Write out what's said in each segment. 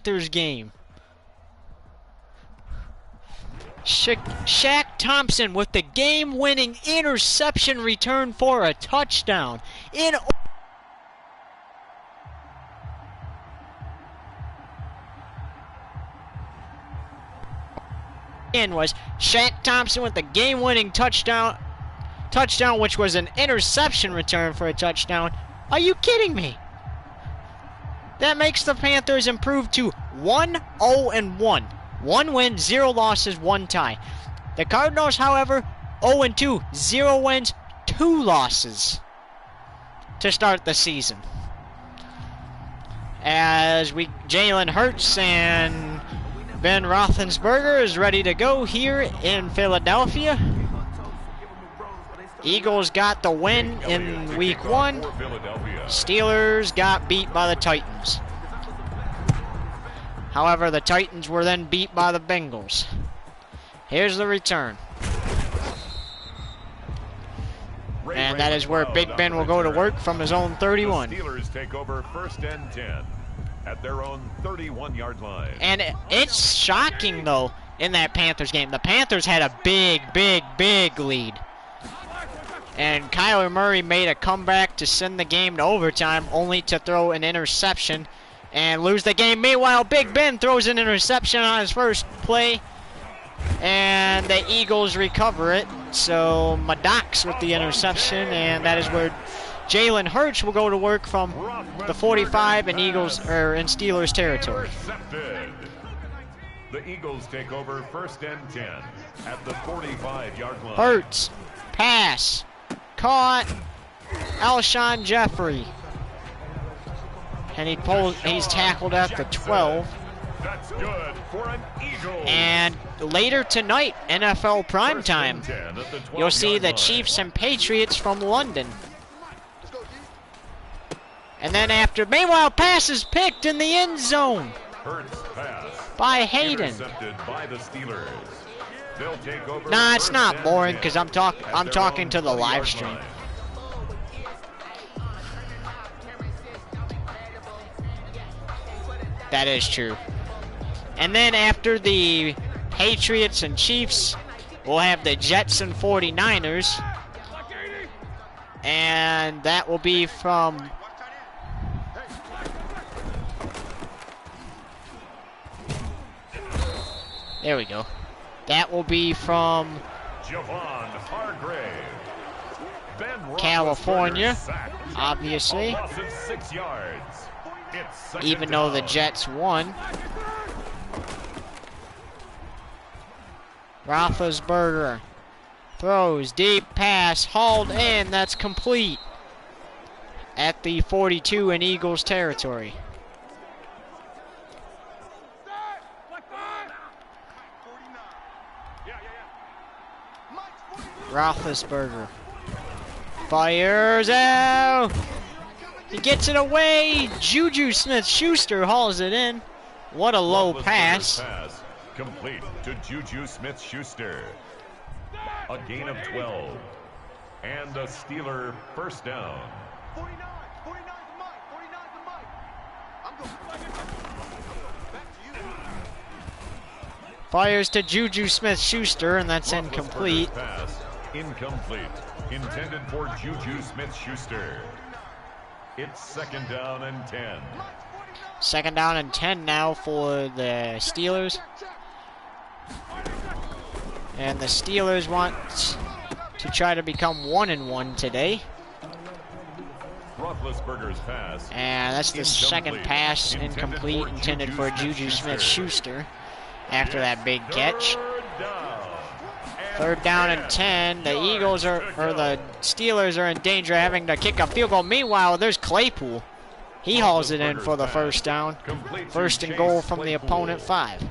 Panthers game. Shaq Thompson with the game-winning interception return for a touchdown. Was Shaq Thompson with the game-winning touchdown, which was an interception return for a touchdown. Are you kidding me? That makes the Panthers improve to 1-0-1. 1 win, 0 losses, 1 tie. The Cardinals, however, 0-2, 0 wins, 2 losses to start the season. As Jalen Hurts and Ben Roethlisberger is ready to go here in Philadelphia. Eagles got the win in week 1. Steelers got beat by the Titans. However, the Titans were then beat by the Bengals. Here's the return. And that is where Big Ben will go to work from his own 31. The Steelers take over 1st and 10 at their own 31-yard line. And it's shocking, though, in that Panthers game. The Panthers had a big lead. And Kyler Murray made a comeback to send the game to overtime, only to throw an interception and lose the game. Meanwhile, Big Ben throws an interception on his first play, and the Eagles recover it. So Maddox with the interception, and that is where Jalen Hurts will go to work from the 45 in Steelers territory. The Eagles take over 1st and 10 at the 45-yard line. Hurts, pass, caught, Alshon Jeffrey. And he's tackled at the 12. That's good for an Eagle. And later tonight, NFL primetime, you'll see the Chiefs and Patriots from London. And then meanwhile, pass is picked in the end zone by Hayden. By the Steelers. They'll take over. Nah, it's not boring because I'm talking to the live stream. That is true. And then after the Patriots and Chiefs, we'll have the Jets and 49ers. And that will be from... There we go. That will be from California, obviously. Even though the Jets won. Roethlisberger throws, deep pass, hauled in, that's complete at the 42 in Eagles territory. Roethlisberger fires out. He gets it away. Juju Smith-Schuster hauls it in. What a low pass. Complete to Juju Smith-Schuster. A gain of 12. And a Steeler first down. Fires to Juju Smith-Schuster, and that's incomplete. Pass incomplete. Intended for Juju Smith-Schuster. It's 2nd down and 10. 2nd down and 10 now for the Steelers. And the Steelers want to try to become 1-1 today. Roethlisberger's pass. And that's the second pass incomplete, intended for Juju Smith-Schuster after that big catch. 3rd down and 10. The the Steelers are in danger of having to kick a field goal. Meanwhile, there's Claypool. He hauls it in for the first down. 1st and goal from the opponent 5.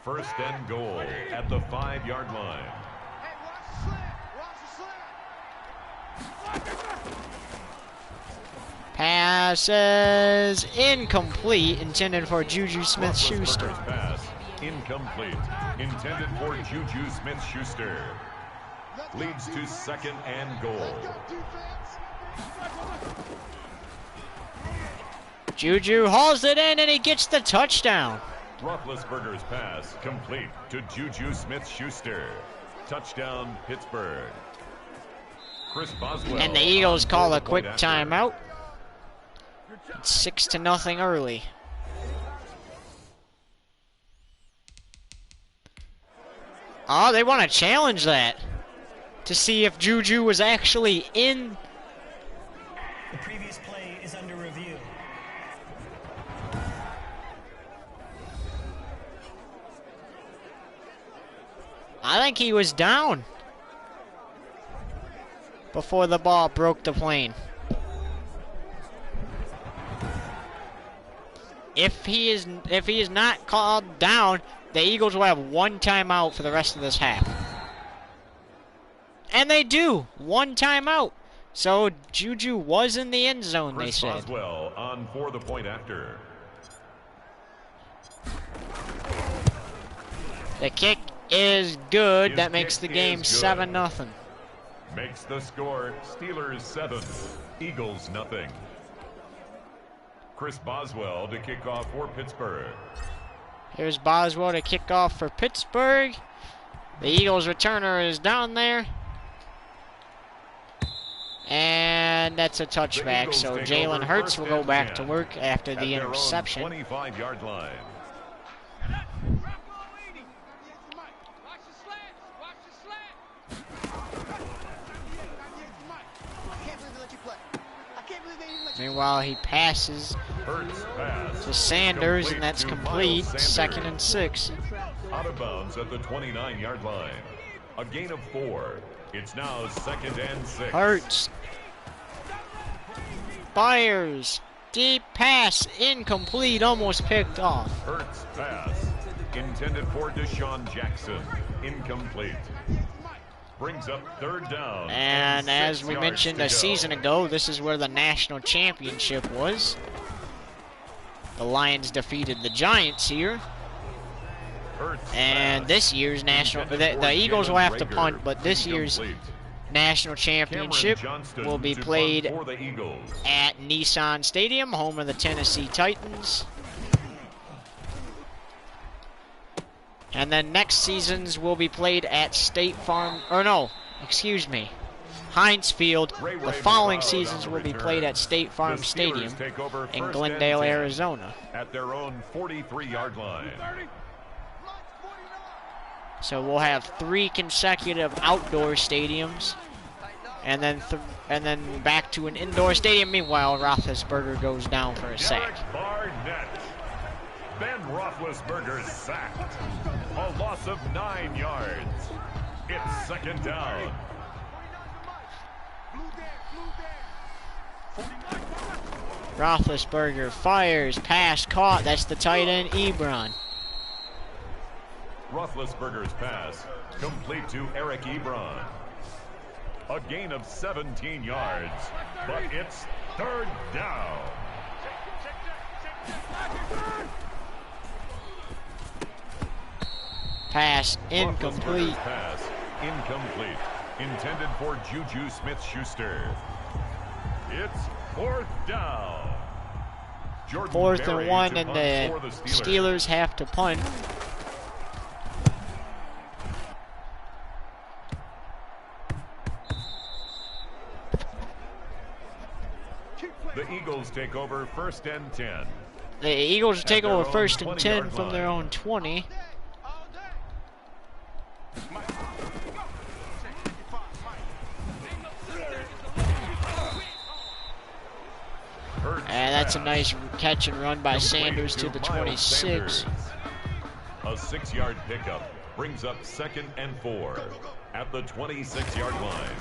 1st and goal at the 5-yard line. Passes incomplete, intended for Juju Smith-Schuster. Pass incomplete, intended for Juju Smith-Schuster. Leads to 2nd and goal. Juju hauls it in and he gets the touchdown. Roethlisberger's pass complete to Juju Smith-Schuster. Touchdown, Pittsburgh. Chris Boswell. And the Eagles call a the quick point after. timeout. It's 6-0 early. Oh, they want to challenge that to see if Juju was actually in. The previous play is under review. I think he was down before the ball broke the plane. If he is not called down, the Eagles will have one timeout for the rest of this half. And they do. One timeout. So Juju was in the end zone, they Chris said. Boswell on for the point after. The kick is good. His That makes the kick game is good. 7-0. Makes the score Steelers 7, Eagles nothing. Chris Boswell to kick off for Pittsburgh. Here's Boswell to kick off for Pittsburgh. The Eagles returner is down there. And that's a touchback. Eagles So take Jalen over Hurts first will go and back 10 to work after at the their own interception. 25-yard line. Meanwhile, he passes Hurts pass. to Sanders, and that's to complete. Miles Sanders. 2nd and 6. Out of bounds at the 29-yard line. A gain of 4. It's now 2nd and 6. Hurts. Fires. Deep pass. Incomplete. Almost picked off. Hurts pass. Intended for Deshaun Jackson. Incomplete. Brings up 3rd down. And as 6 we yards mentioned to a go. season ago, this is where the national championship was. The Lions defeated the Giants here. Hurts And pass. this year's national, Intended the for Eagles will Jalen have to Reagor. punt, but this year's Incomplete. national Cameron championship Johnston will be to punt played for the Eagles. at Nissan Stadium, home of the Tennessee Titans. And then next season's will be played at State Farm, or no, excuse me, Heinz Field. Ray The following McLeod seasons on will the be return. played at State Farm The Steelers Stadium take over in 1st Glendale, and 10 Arizona. at their own 43-yard line. So we'll have 3 consecutive outdoor stadiums, and then back to an indoor stadium. Meanwhile, Roethlisberger goes down for a sack. Derek Barnett. Ben Roethlisberger sacked. A loss of 9 yards. It's 2nd down. Roethlisberger fires, pass caught. That's the tight end, Ebron. Roethlisberger's pass complete to Eric Ebron. A gain of 17 yards, but it's 3rd down. Pass incomplete. Roethlisberger's pass incomplete. Intended for Juju Smith-Schuster. It's 4th down. Jordan 4th Berry and 1, to and punt the for the Steelers have to punt. The Eagles take over 1st and 10. The Eagles will take their over own 1st and 10 20-yard from their line. own 20. Hurts And that's a pass. nice catch and run by Complete Sanders to the Miles 26. Sanders. A 6-yard pickup brings up 2nd and 4 at the 26-yard line.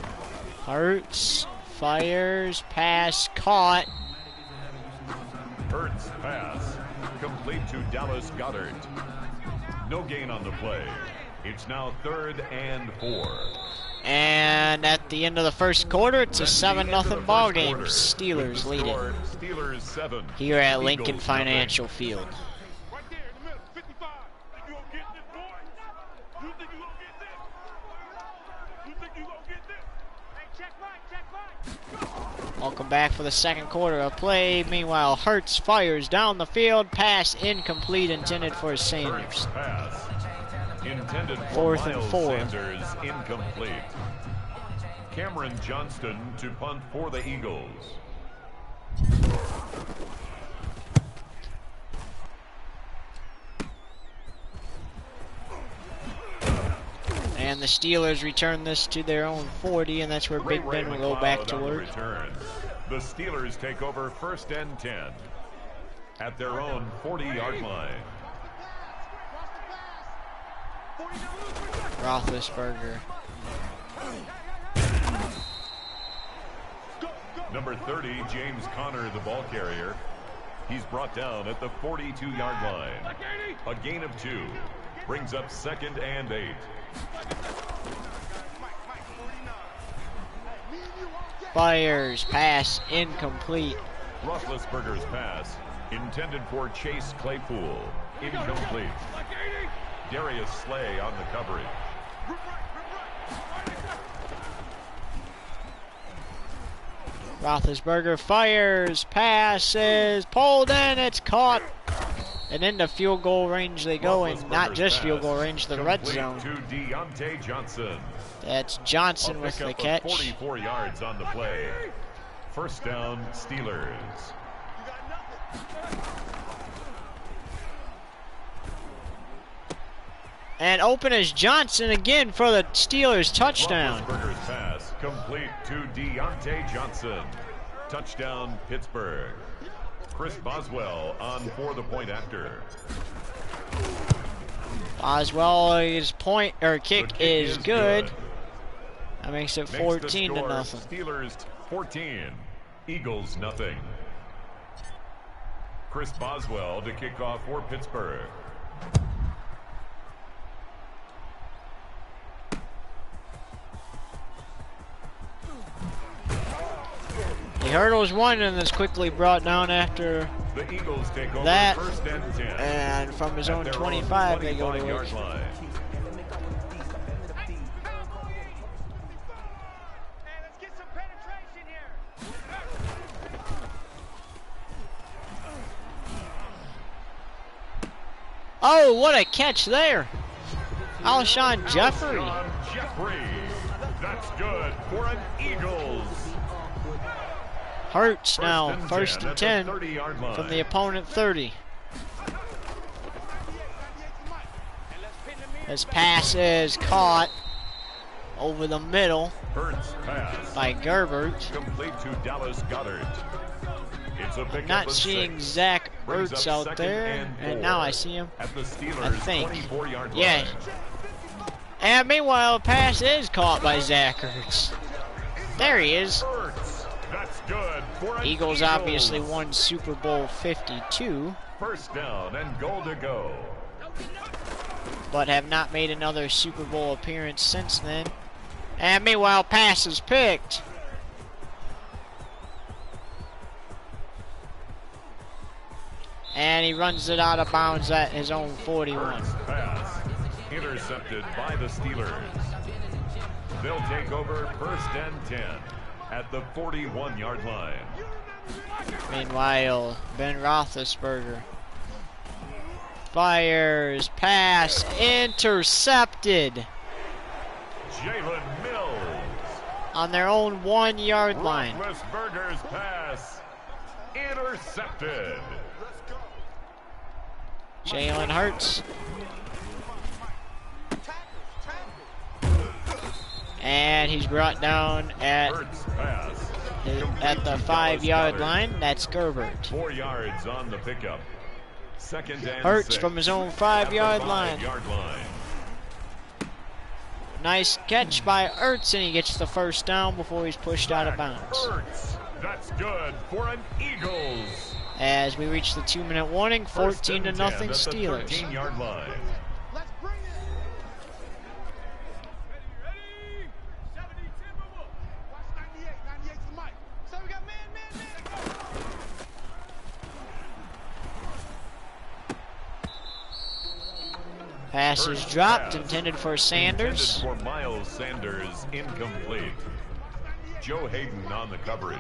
Hurts, fires, pass, caught. Hurts pass complete to Dallas Goedert. No gain on the play. It's now 3rd and 4. And at the end of the first quarter, it's a That's the end of the 7-0 first ball game. quarter. Steelers With the lead it score, Steelers 7. here at Eagles Lincoln nothing. Financial Field. Right there in the middle, 55. Think you gonna get this, boy? You think you gonna get this? You think you gonna get this? Hey, check right, check right. Go. Welcome back for the second quarter of play. Meanwhile, Hurts fires down the field. Pass incomplete, intended for Sanders. Pass intended for Fourth and Miles 4. Sanders, incomplete. Cameron Johnston to punt for the Eagles. And the Steelers return this to their own 40, and that's where Big Ben will go back to work. The Steelers take over 1st and 10 at their own 40-yard line. Roethlisberger. Number 30, James Conner, the ball carrier. He's brought down at the 42-yard line. A gain of 2. Brings up 2nd and 8. Fires, pass incomplete. Roethlisberger's pass intended for Chase Claypool, incomplete. Darius Slay on the coverage. Roethlisberger fires, passes, pulled in, it's caught. And into field goal range they go, and not just field goal range, the red zone. To Deontay Johnson. That's Johnson with the catch. 44 yards on the play. 1st down, Steelers. And open is Johnson again for the Steelers touchdown. Roethlisberger's pass complete to Deontay Johnson. Touchdown, Pittsburgh. Chris Boswell on for the point after. Boswell's point or kick is good. That makes it 14 to nothing. Steelers 14, Eagles nothing. Chris Boswell to kick off for Pittsburgh. He hurdles one and is quickly brought down after the Eagles take over that. 1st and 10. And from his own 25, they go to work. Oh, what a catch there. Alshon Jeffrey. That's good for an Eagles. Hurts now, 1st and 10 from the opponent 30. His pass is caught over the middle by Gerbert. Complete to Dallas Goedert. I'm not seeing Zach Ertz out there, and now I see him, I think. Yeah. And meanwhile, a pass is caught by Zach Ertz. There he is. That's good for Eagles obviously won Super Bowl 52. 1st down and goal to go. But have not made another Super Bowl appearance since then. And meanwhile, pass is picked. And he runs it out of bounds at his own 41. Pass intercepted by the Steelers. They'll take over 1st and 10 at the 41-yard line. Meanwhile, Ben Roethlisberger fires, pass, intercepted. Jalen Mills on their own 1-yard line. Roethlisberger's pass intercepted. Jalen Hurts. And he's brought down at the 5-yard line. That's Gerbert. 4 yards on the pickup. 2nd and Hurts 6 from his own 5-yard line. Nice catch by Ertz, and he gets the 1st down before he's pushed out of bounds. Ertz. That's good for an Eagles. As we reach the 2-minute warning, 14 to nothing Steelers. 13-yard line. Pass is dropped, intended for Sanders. Intended for Miles Sanders, incomplete. Joe Hayden on the coverage.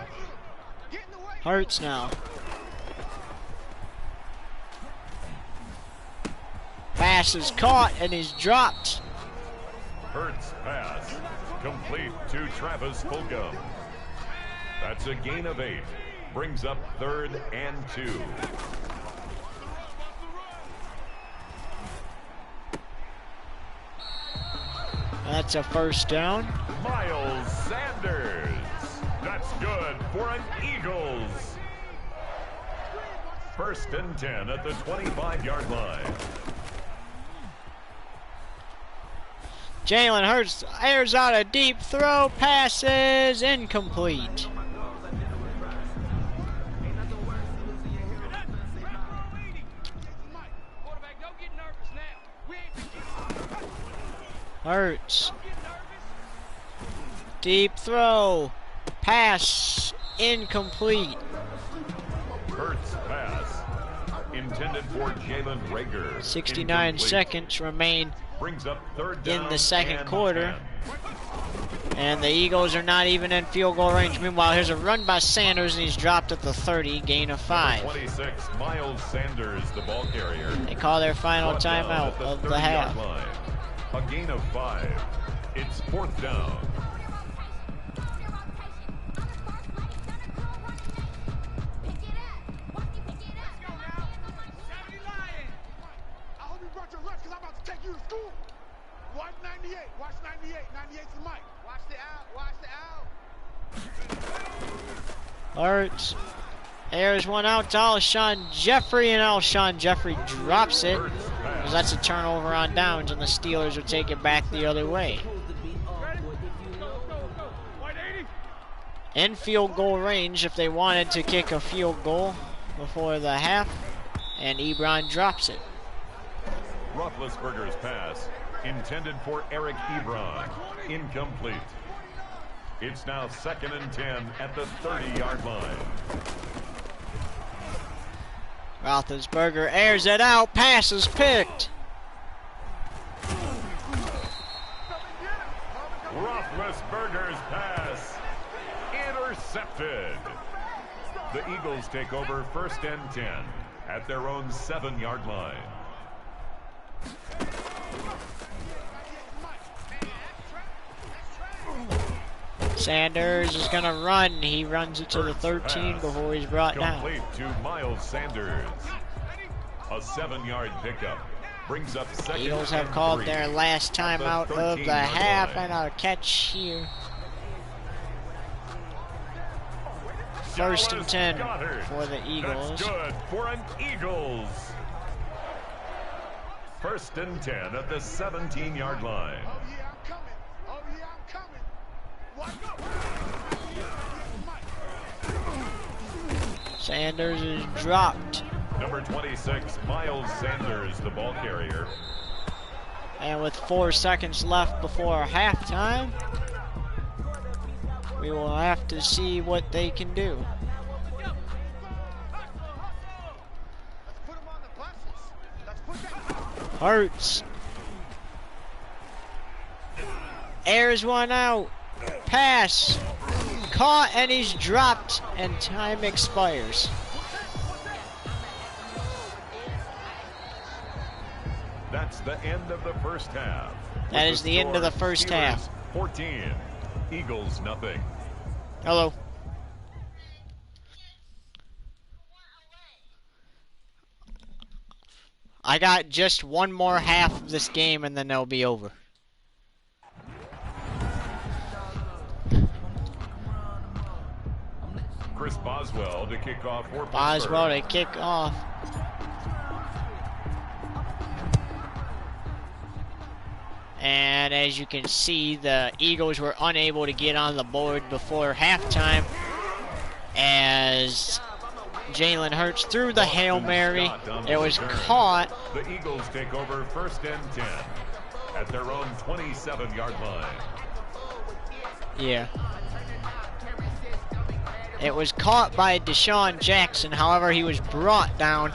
Hurts now. Pass is caught and he's dropped. Hurts pass. Complete to Travis Fulgham. That's a gain of 8. Brings up 3rd and 2. That's a first down. Miles Sanders. That's good for an Eagles. 1st and 10 at the 25-yard line. Jalen Hurts airs out a deep throw. Passes incomplete. Hurts. Deep throw. Pass incomplete. Hurts pass. Intended for Jalen Rager. 69 Incomplete. seconds remain Brings up 3rd down in the second and quarter. 10. And the Eagles are not even in field goal range. Meanwhile, here's a run by Sanders, and he's dropped at the 30, gain of 5. 26, Miles Sanders, the ball carrier. They call their final Brought down timeout at of the 30-yard half. line. A gain of 5. It's 4th down. I hope you brought your lunch because I'm about to take you to school. Watch 98. Watch 98. 98's the mic. Watch the out. Watch the out. Hurts. Airs one out to Alshon Jeffrey, and Alshon Jeffrey drops it. Because that's a turnover on downs, and the Steelers will take it back the other way. In field goal range if they wanted to kick a field goal before the half, and Ebron drops it. Roethlisberger's pass, intended for Eric Ebron, incomplete. It's now 2nd and 10 at the 30-yard line. Roethlisberger airs it out, pass is picked. Roethlisberger's pass, intercepted. The Eagles take over 1st and 10 at their own 7-yard line. Sanders is going to run. He runs it to the 13 before he's brought down. Complete to Miles Sanders. A 7-yard pickup. Brings up 2nd Eagles have and called 3 their last at the timeout of the 13-yard half, line. and a catch here. 1st and 10 Goddard. for the Eagles. That's good for an Eagles. 1st and 10 at the 17-yard line. Oh, yeah, I'm coming. Oh, yeah, I'm coming. Watch out. Sanders is dropped. Number 26, Miles Sanders, the ball carrier. And with 4 seconds left before halftime, we will have to see what they can do. Hurts. Airs one out. Pass. Caught, and he's dropped, and time expires. That's the end of the first half. That With is the end of the score, first Steelers half. 14, Eagles nothing. Hello. I got just one more half of this game and then they'll be over. Chris Boswell to kick off for Boswell Pittsburgh. to kick off. And as you can see, the Eagles were unable to get on the board before halftime as Jalen Hurts threw the Hail Mary. It was caught. The Eagles take over 1st and 10 at their own 27-yard line. Yeah. It was caught by Deshaun Jackson. However, he was brought down.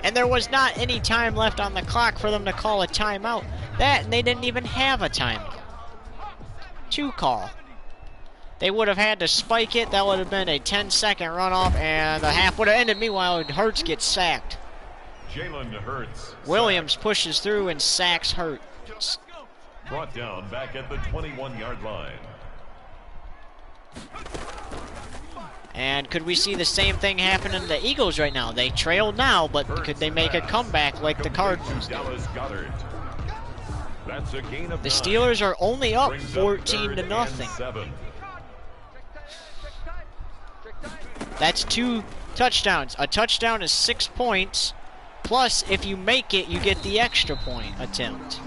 And there was not any time left on the clock for them to call a timeout. That, and they didn't even have a timeout to call. They would have had to spike it. That would have been a 10-second runoff, and the half would have ended. Meanwhile, Hurts gets sacked. Jalen Hurts. Williams pushes through and sacks Hurts. Brought down back at the 21-yard line. And could we see the same thing happen in the Eagles right now? They trail now, but could they make a comeback like the Cardinals did? That's a gain of The 9. Steelers are only up Brings 14 to 3rd nothing. and 7. That's 2 touchdowns. A touchdown is 6 points. Plus, if you make it, you get the extra point attempt.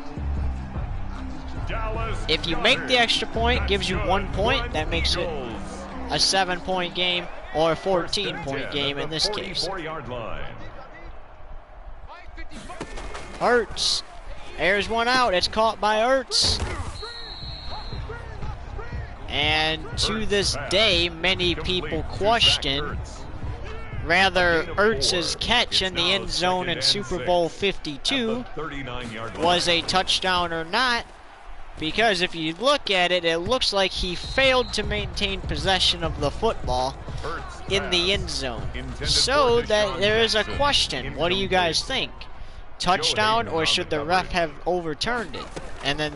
If you make the extra point, it gives you 1 point. That makes it a 7-point game or a 14-point game in this case. Hurts airs one out. It's caught by Hurts. And to this day, many people question rather Ertz's catch in the end zone in Super Bowl 52 was a touchdown or not, because if you look at it, it looks like he failed to maintain possession of the football in the end zone. So that there is a question. What do you guys think? Touchdown, or should the ref have overturned it? And then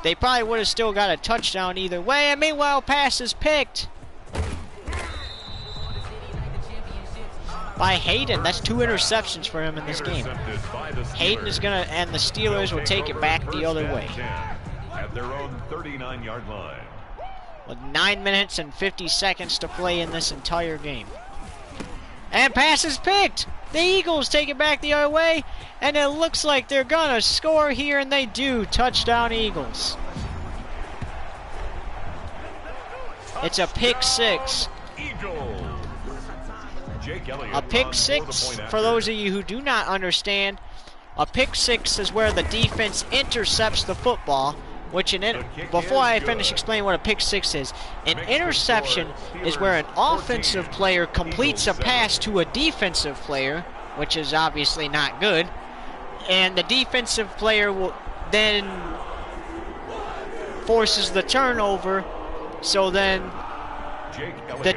they probably would have still got a touchdown either way. And meanwhile, pass is picked by Hayden. That's 2 interceptions for him in this game. Hayden is gonna, and the Steelers will take it back the other way. At their own 39-yard line. With 9 minutes and 50 seconds to play in this entire game. And pass is picked. The Eagles take it back the other way, and it looks like they're gonna score here, and they do. Touchdown Eagles. It's a pick 6. A pick 6, for those of you who do not understand, a pick 6 is where the defense intercepts the football, which before I finish explaining what a pick 6 is, an interception is where an offensive player completes a pass to a defensive player, which is obviously not good, and the defensive player will then forces the turnover, so then the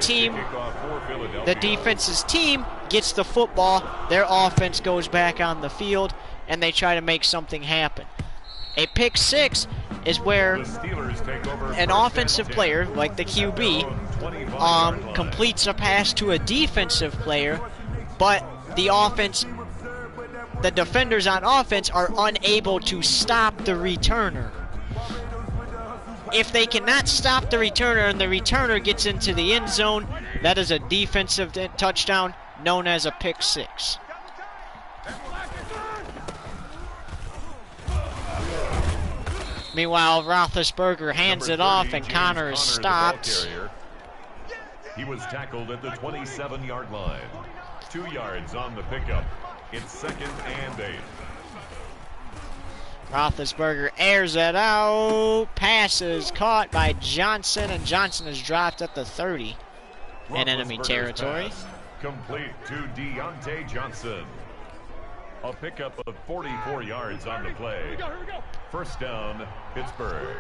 defense's team gets the football, their offense goes back on the field, and they try to make something happen. A pick 6 is where an offensive player, like the QB, completes a pass to a defensive player, but the defenders on offense are unable to stop the returner. If they cannot stop the returner and the returner gets into the end zone, that is a defensive touchdown known as a pick 6. Meanwhile, Roethlisberger hands it off, and Connor is stopped. He was tackled at the 27-yard line. 2 yards on the pickup. It's 2nd and 8. Roethlisberger airs it out. Pass is caught by Johnson, and Johnson is dropped at the 30 in enemy territory. Complete to Deontay Johnson. A pickup of 44 yards on the play. First down, Pittsburgh.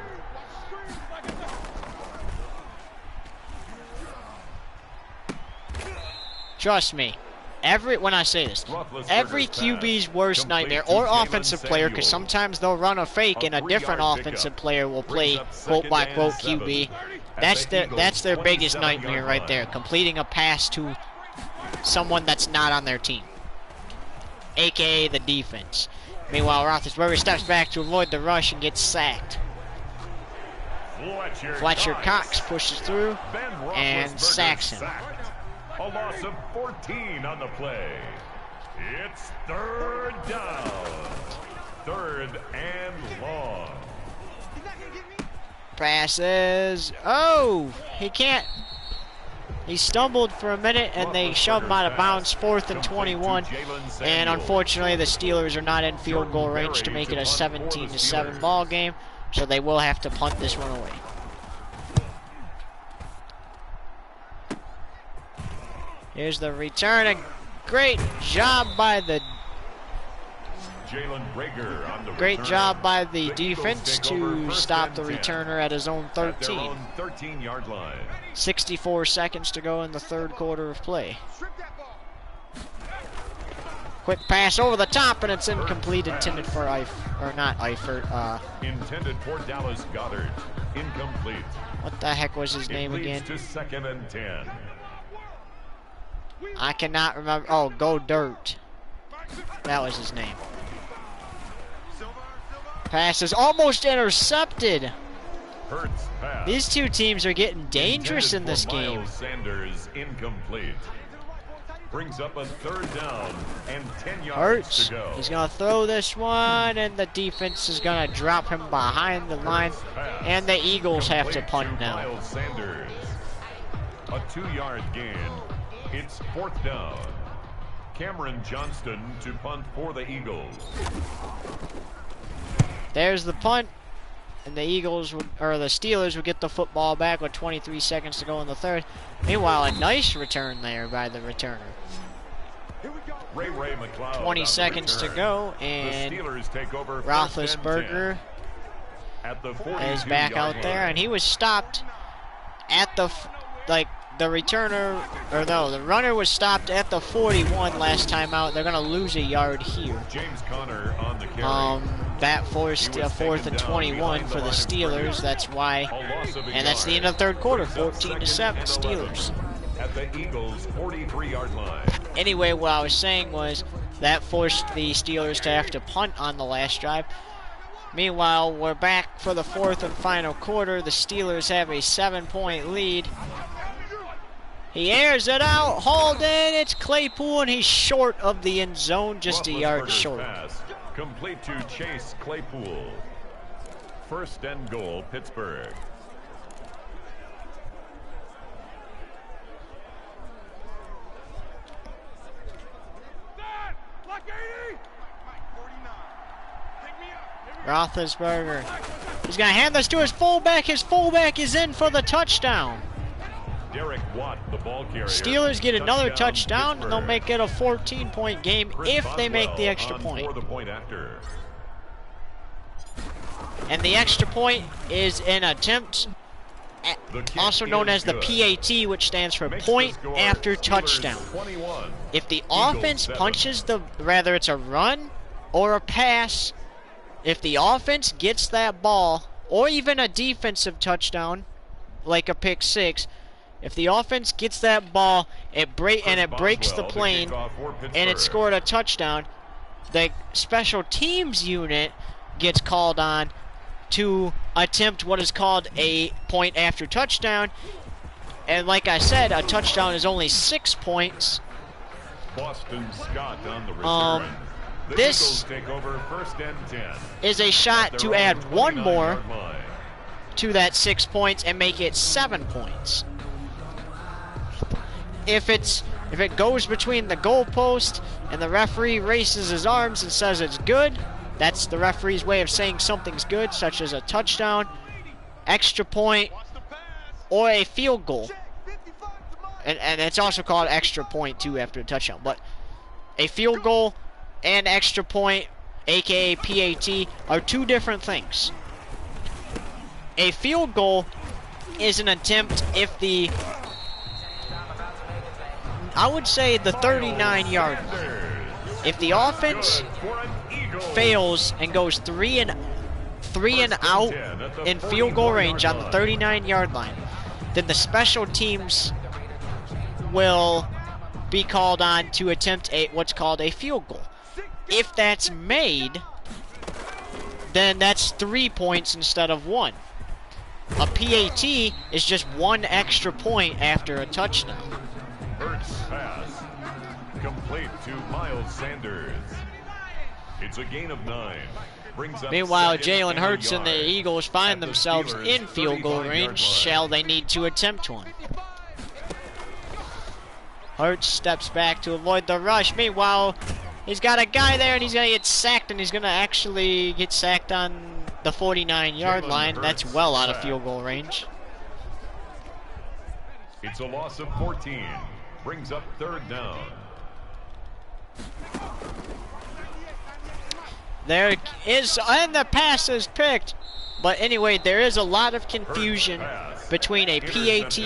Trust me, when I say this, every QB's worst nightmare, or offensive player, because sometimes they'll run a fake and a different offensive player will play quote-by-quote QB. That's their biggest nightmare right there, completing a pass to someone that's not on their team, aka the defense. Meanwhile, Roethlisberger steps back to avoid the rush and gets sacked. Fletcher Cox pushes through and sacks him. A loss of 14 on the play. It's 3rd down. 3rd and long. Passes. Oh, he can't. He stumbled for a minute, and they shoved him out of bounds. 4th and 21. And unfortunately, the Steelers are not in field goal range to make it a 17-7 ball game, so they will have to punt this one away. Here's the return. A great job by the Jalen Rager on the Great return. job by the The Eagles defense take over to first stop and the 10 returner at his own at their 13. own 13-yard line. 64 seconds to go in the third quarter of play. Quick pass over the top, and it's incomplete, intended for Intended for Dallas Goedert. Incomplete. what the heck was his name It again? leads to 2nd and 10. I cannot remember. Oh, Go Dirt. That was his name. Pass is almost intercepted. Hurts pass. These two teams are getting dangerous in Intended this for game. Miles Sanders, incomplete. Brings up a 3rd down and 10 yards Hurts. to go. He's going to throw this one, and the defense is going to drop him behind the line. Pass. And the Eagles have to Complete punt now. Miles Sanders. A 2-yard gain. It's 4th down. Cameron Johnston to punt for the Eagles. There's the punt, and the Steelers would get the football back with 23 seconds to go in the third. Meanwhile, a nice return there by the returner. Ray McLeod 20 on the seconds to return. go, The and Steelers take over 1st and 10 Roethlisberger at the is back 42-yard out there, line. and he was stopped at the the runner was stopped at the 41 last time out. They're gonna lose a yard here. James Conner on the carry. That forced a 4th and 21 for the Steelers. That's why, A loss of a and that's the end yard. of the third quarter, Brings up 14-7 2nd and 11 Steelers. at the Eagles' 43-yard line. Anyway, what I was saying was that forced the Steelers to have to punt on the last drive. Meanwhile, we're back for the 4th and final quarter. The Steelers have a 7-point lead. He airs it out, hauled in, it's Claypool, and he's short of the end zone, just a yard Roethlisberger's short. Pass complete to Chase Claypool. 1st and goal, Pittsburgh. Roethlisberger. He's going to hand this to his fullback. His fullback is in for the touchdown. Derek Watt, the ball carrier. Steelers get another touchdown, and they'll Pittsburgh. make it a 14-point game Chris if they make the Boswell extra on point. For the point after. And the extra point is an attempt, The kick also known is as the good. PAT, which stands for Makes the point score after Steelers touchdown. 21. If the Eagles offense 7. punches whether it's a run or a pass, if the offense gets that ball, or even a defensive touchdown, like a pick six, if the offense gets that ball, it breaks the plane, and it scored a touchdown, the special teams unit gets called on to attempt what is called a point after touchdown. And like I said, a touchdown is only 6 points. Boston Scott on the return. The this Eagles take over 1st and 10. Is a At shot their to own add one more 29-yard line. to that 6 points and make it 7 points. If it goes between the goalpost and the referee raises his arms and says it's good, that's the referee's way of saying something's good, such as a touchdown, extra point, or a field goal. And it's also called extra point too after a touchdown. But a field goal and extra point, aka PAT, are two different things. A field goal is an attempt if I would say the 39-yard line. If the offense fails and goes three and out in field goal range on the 39-yard line, then the special teams will be called on to attempt what's called a field goal. If that's made, then that's 3 points instead of 1. A PAT is just 1 extra point after a touchdown. Hurts pass complete to Miles Sanders. It's a gain of 9. Brings up Meanwhile, 2nd Jalen and a Hurts and the yard Eagles at find the themselves Steelers' in field goal 35-yard range. line. Shall they need to attempt one? Hurts steps back to avoid the rush. Meanwhile, he's got a guy there and he's going to get sacked, and he's going to actually get sacked on the 49-yard Jalen line. That's Hurts well out of sacked. field goal range. It's a loss of 14. Brings up 3rd down. There is, and the pass is picked. But anyway, there is a lot of confusion between a PAT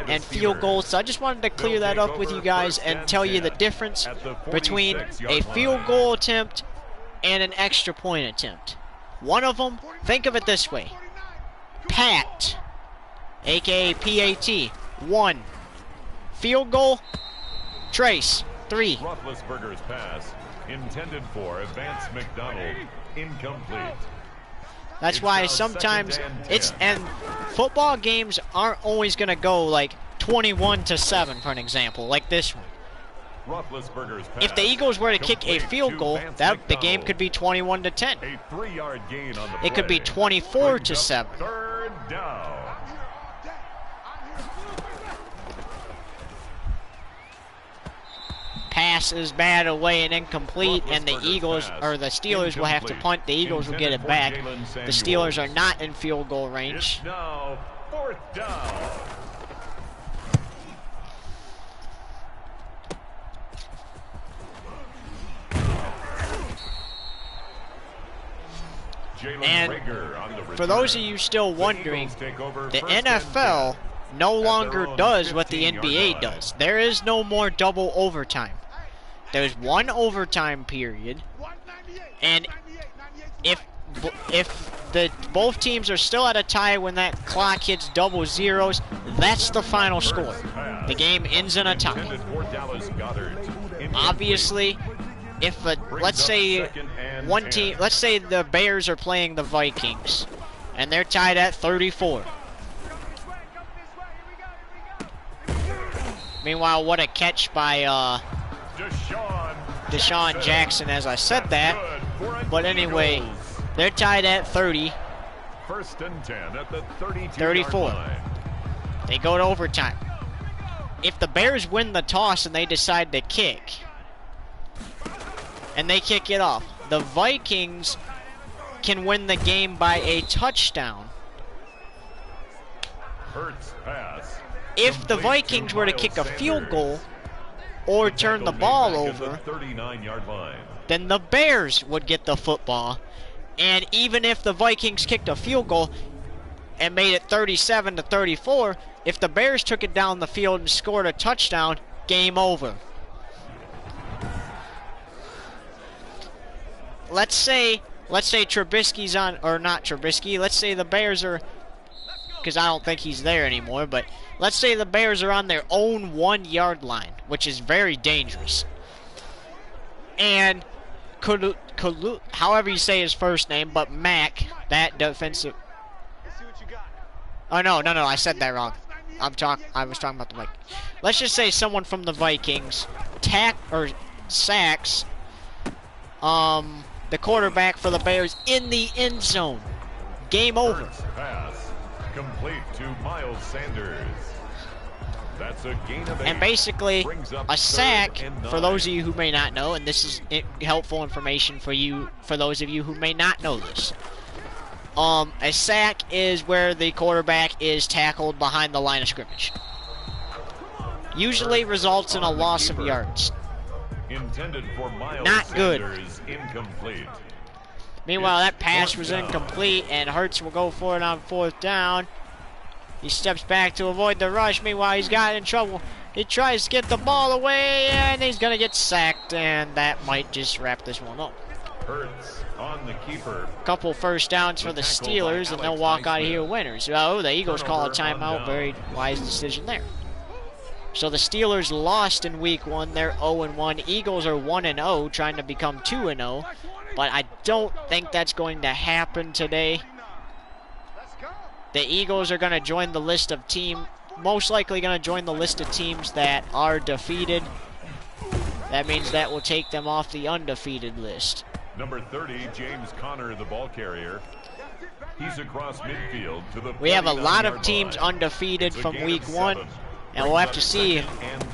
and field goal, so I just wanted to clear that up with you guys and tell you the difference between a field goal attempt and an extra point attempt. One of them, think of it this way. PAT, aka PAT, 1. Field goal, trace, 3. Roethlisberger's pass, intended for Vance McDonald, incomplete. That's why sometimes and football games aren't always going to go like 21-7, for an example, like this one. Roethlisberger's pass, If the Eagles were to kick a field goal, the game could be 21-10. a 3-yard gain on the It could be play. 24-7. Third down. Pass is bad away and incomplete, and the Eagles or the Steelers will have to punt. The Eagles will get it back. The Steelers are not in field goal range. It's now 4th down. And for those of you still wondering, the NFL no longer does what the NBA does. There is no more double overtime. There's one overtime period, and if both teams are still at a tie when that clock hits double zeros, that's the final score. The game ends in a tie. Obviously, if let's say one team, let's say the Bears are playing the Vikings, and they're tied at 34. Meanwhile, what a catch by Deshaun Jackson, as I said that. But anyway, they're tied at 30. 1st and 10 at the 34. line. They go to overtime. If the Bears win the toss and they decide to kick, and they kick it off, the Vikings can win the game by a touchdown. Hurts pass. If the Vikings were to kick a field goal or turn the ball over, 39-yard line. then the Bears would get the football. And even if the Vikings kicked a field goal and made it 37-34, if the Bears took it down the field and scored a touchdown, game over. Let's say Trubisky's on, or not Trubisky, let's say the Bears are, because I don't think he's there anymore, but let's say the Bears are on their own 1-yard line, which is very dangerous. And however you say his first name, but Mac, that defensive. Oh no, I said that wrong. I was talking about the Vikings. Let's just say someone from the Vikings sacks the quarterback for the Bears in the end zone. Game over. Pass complete to Miles Sanders. That's a gain of 8. And basically, a sack, for those of you who may not know, and this is helpful information for those of you who may not know this. A sack is where the quarterback is tackled behind the line of scrimmage. Usually results in a loss of yards. Intended for Miles Not good. Sanders, incomplete. Meanwhile, that pass was incomplete, and Hurts will go for it on 4th down. He steps back to avoid the rush. Meanwhile, he's got in trouble. He tries to get the ball away, and he's going to get sacked, and that might just wrap this one up. Hurts on the keeper. Couple first downs for the Steelers, and they'll walk out of here winners. Oh, the Eagles call a timeout. Very wise decision there. So the Steelers lost in Week 1. They're 0-1. Eagles are 1-0, trying to become 2-0. But I don't think that's going to happen today. The Eagles are going to join the list of most likely going to join the list of teams that are defeated. That means that will take them off the undefeated list. Number 30, James Conner, the ball carrier. He's across midfield to the. We have a lot of teams undefeated from Week 1, and we'll have to see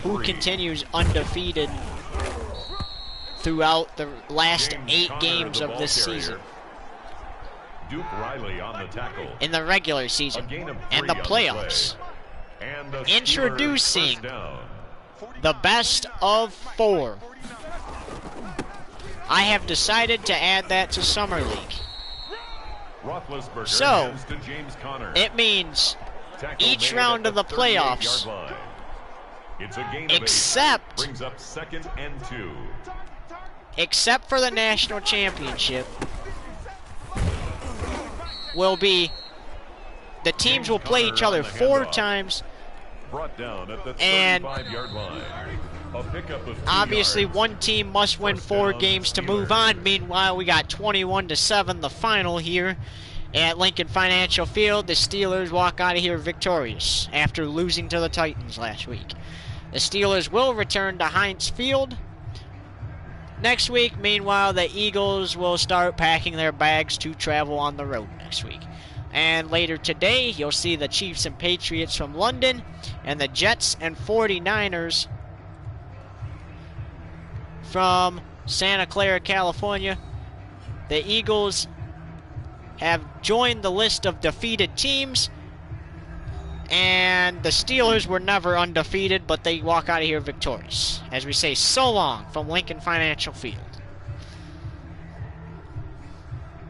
who continues undefeated throughout the last 8 games of this season. Duke Riley on the tackle. In the regular season and the playoffs. And the Introducing the best of 4. I have decided to add that to Summer League. Roethlisberger So, hands to James Conner. it means Tackle each made round at of the 38-yard playoffs, line. It's a gain of 8. except Brings up 2nd and 2. except for the national championship, will be the teams will play each other 4 times, Brought down at the and 35-yard line. A pickup of 2 obviously yards. one team must win First 4 down, games to Steelers. move on. Meanwhile, we got 21-7 the final here at Lincoln Financial Field. The Steelers walk out of here victorious after losing to the Titans last week. The Steelers will return to Heinz Field next week. Meanwhile, the Eagles will start packing their bags to travel on the road next week. And later today, you'll see the Chiefs and Patriots from London and the Jets and 49ers from Santa Clara, California. The Eagles have joined the list of defeated teams, and the Steelers were never undefeated, but they walk out of here victorious. As we say, so long from Lincoln Financial Field.